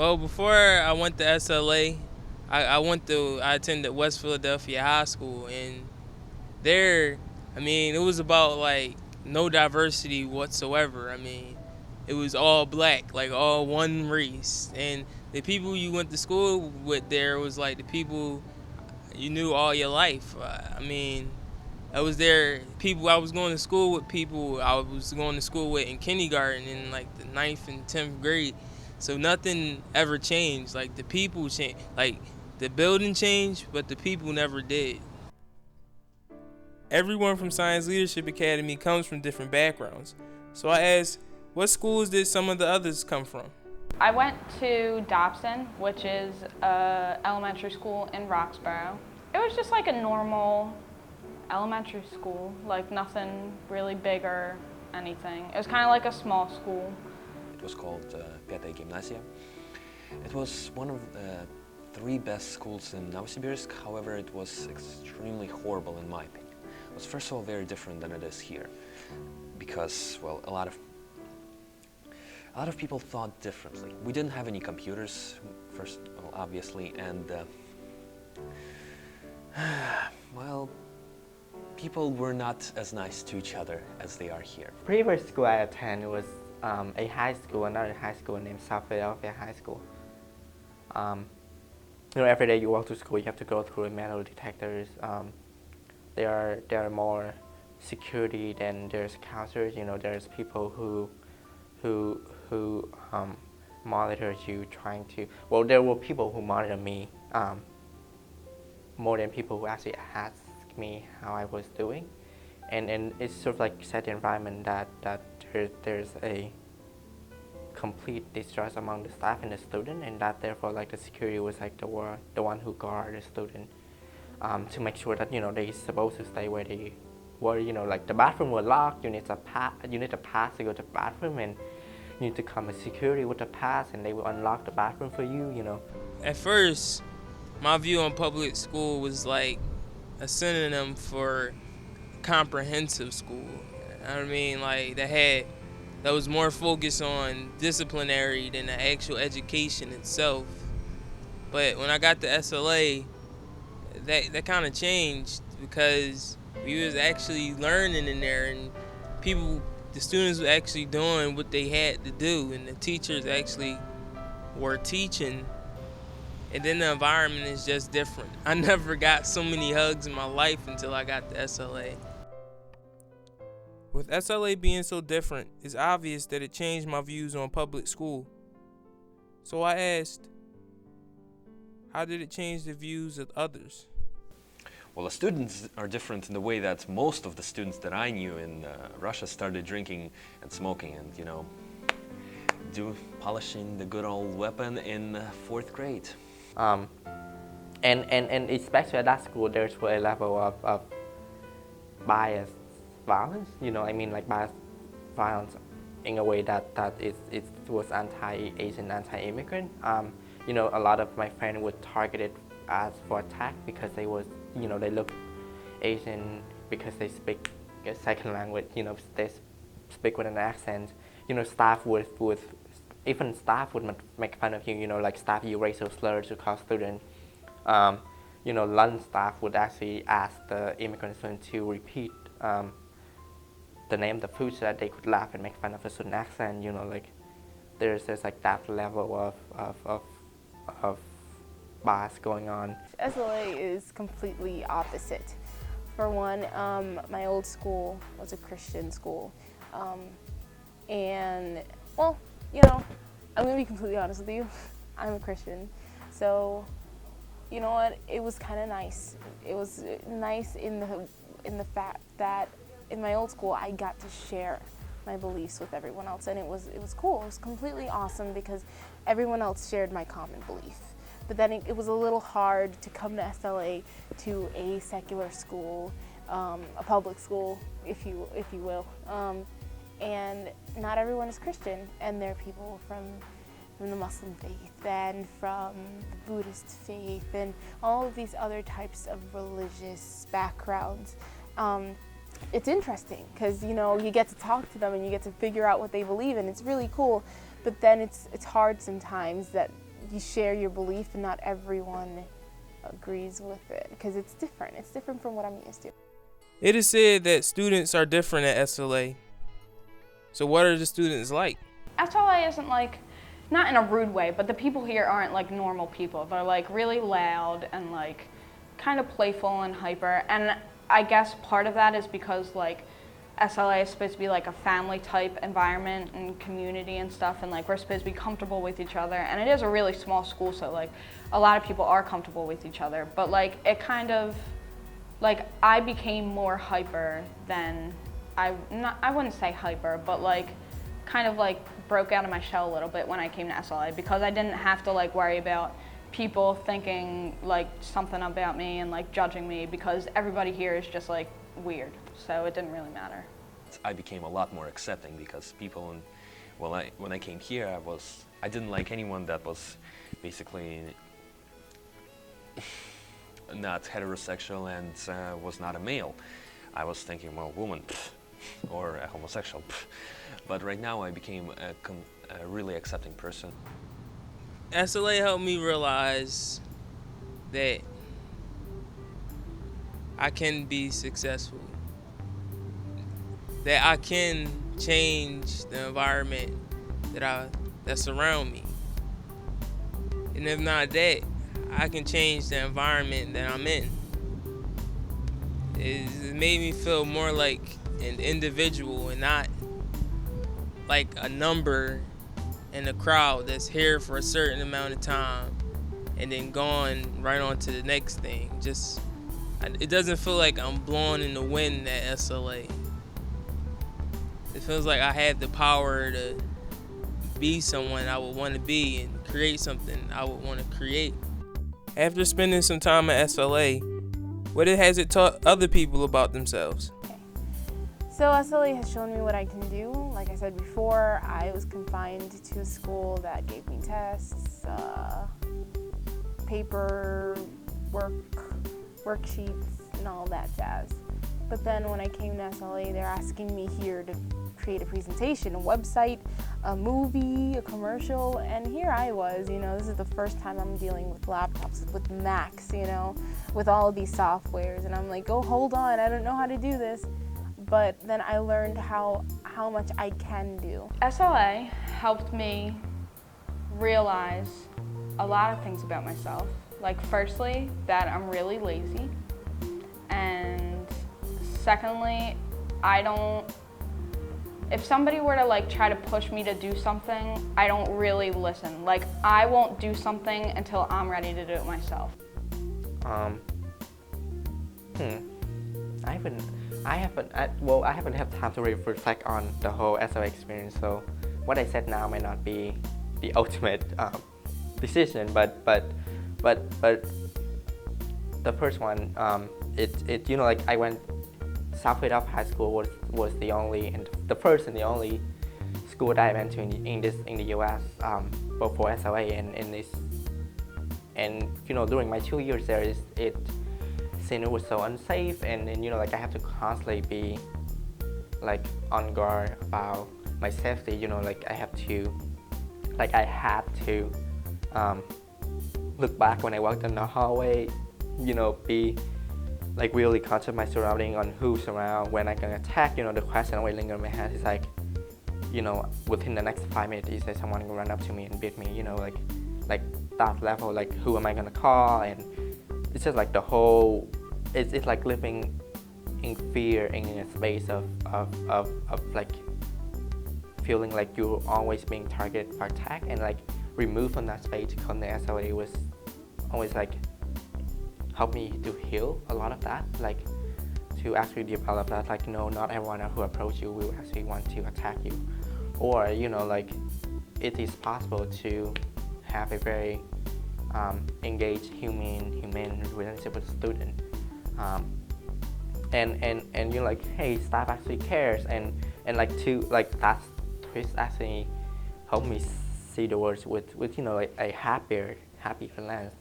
Well, before I went to SLA, I attended West Philadelphia High School, and there, it was about like no diversity whatsoever. It was all black, like all one race, and the people you went to school with there was like the people you knew all your life. I was there. People I was going to school with people I was going to school with in kindergarten in like the ninth and 10th grade. So nothing ever changed. Like the people changed. Like the building changed, but the people never did. Everyone from Science Leadership Academy comes from different backgrounds. So I asked, what schools did some of the others come from? I went to Dobson, which is a elementary school in Roxborough. It was just like a normal elementary school, like nothing really big or anything. It was kind of like a small school. It was called Pěté Gymnasia. It was one of the three best schools in Novosibirsk. However, it was extremely horrible in my opinion. It was first of all very different than it is here, because well, a lot of people thought differently. We didn't have any computers, first of all, obviously, and well, people were not as nice to each other as they are here. Previous school I attended was a high school, another high school named South Philadelphia High School. Every day you walk to school, you have to go through metal detectors. There are more security than there's counselors. There's people who monitors you, trying to. Well, there were people who monitor me more than people who actually asked me how I was doing, and it's sort of like set the environment that there's a complete distrust among the staff and the student, and that therefore like the security was like the one who guard the student to make sure that they're supposed to stay where they were. Like the bathroom were locked. You need a pass to go to the bathroom, and you need to come with security with a pass, and they will unlock the bathroom for you. At first, my view on public school was like a synonym for comprehensive school. Like that was more focused on disciplinary than the actual education itself. But when I got to SLA, that kind of changed, because we was actually learning in there, and the students were actually doing what they had to do, and the teachers actually were teaching. And then the environment is just different. I never got so many hugs in my life until I got to SLA. With SLA being so different, it's obvious that it changed my views on public school. So I asked, how did it change the views of others? Well, the students are different in the way that most of the students that I knew in Russia started drinking and smoking and, polishing the good old weapon in 4th grade. And especially at that school, there's a level of biased violence. Like biased violence in a way that it was anti-Asian, anti-immigrant. A lot of my friends were targeted as for attack because they look Asian, because they speak a second language. They speak with an accent. Staff would make fun of you. Like staff use racial slurs to call students. Lunch staff would actually ask the immigrant student to repeat the name of the food so that they could laugh and make fun of a certain accent. Like there's like that level of bias going on. SLA is completely opposite. For one, my old school was a Christian school, and well, I'm gonna be completely honest with you. I'm a Christian, so you know what? It was kind of nice. It was nice in the fact that in my old school I got to share my beliefs with everyone else, and it was cool. It was completely awesome because everyone else shared my common belief. But then it was a little hard to come to SLA, to a secular school, a public school, if you will. And not everyone is Christian, and there are people from the Muslim faith and from the Buddhist faith and all of these other types of religious backgrounds. It's interesting because you get to talk to them and you get to figure out what they believe in. It's really cool, but then it's hard sometimes that you share your belief and not everyone agrees with it because it's different. It's different from what I'm used to. It is said that students are different at SLA. So what are the students like? SLA isn't like, not in a rude way, but the people here aren't like normal people. They're like really loud and like kind of playful and hyper. And I guess part of that is because like SLA is supposed to be like a family type environment and community and stuff, and like we're supposed to be comfortable with each other. And it is a really small school, so like a lot of people are comfortable with each other. But like it kind of, like I became more hyper than, I wouldn't say hyper, but like kind of like broke out of my shell a little bit when I came to SLA because I didn't have to like worry about people thinking like something about me and like judging me because everybody here is just like weird, so it didn't really matter. I became a lot more accepting because people, when I came here, I didn't like anyone that was basically not heterosexual and was not a male. I was thinking, well, woman, pff, or a homosexual, pff. But right now I became a really accepting person. SLA helped me realize that I can be successful, that I can change the environment that surround me, and if not that, I can change the environment that I'm in. It made me feel more like an individual and not like a number in a crowd that's here for a certain amount of time and then gone right on to the next thing. It doesn't feel like I'm blowing in the wind at SLA. It feels like I have the power to be someone I would want to be and create something I would want to create. After spending some time at SLA, what has it taught other people about themselves? So SLA has shown me what I can do. Like I said before, I was confined to a school that gave me tests, paper, worksheets, and all that jazz. But then when I came to SLA, they're asking me here to create a presentation, a website, a movie, a commercial, and here I was, this is the first time I'm dealing with laptops, with Macs, with all of these softwares, and I'm like, oh, hold on, I don't know how to do this. But then I learned how much I can do. SLA helped me realize a lot of things about myself. Like firstly, that I'm really lazy. And secondly, if somebody were to like try to push me to do something, I don't really listen. Like I won't do something until I'm ready to do it myself. I haven't had time to reflect on the whole SLA experience, so what I said now may not be the ultimate decision, but the first one, like I went, South Wade High School was the only and the first and the only school that I went to in the U.S. Before SLA, and during my 2 years there, since it was so unsafe, and like I have to constantly be like on guard about my safety. Like I had to look back when I walked in the hallway. Be like really conscious of my surrounding, on who's around, when I can attack. The question always lingers in my head is like, within the next 5 minutes, is there someone gonna run up to me and beat me? Like that level, like who am I gonna call? And it's just like the whole, it's like living in fear in a space of like feeling like you're always being targeted by attack, and like removed from that space to come to SLA was always like helped me to heal a lot of that, like to actually develop that, like not everyone who approach you will actually want to attack you, or like it is possible to have a very engaged human relationship with the student, and like, hey, staff actually cares, and like that twist actually helped me see the words with like a happier lens.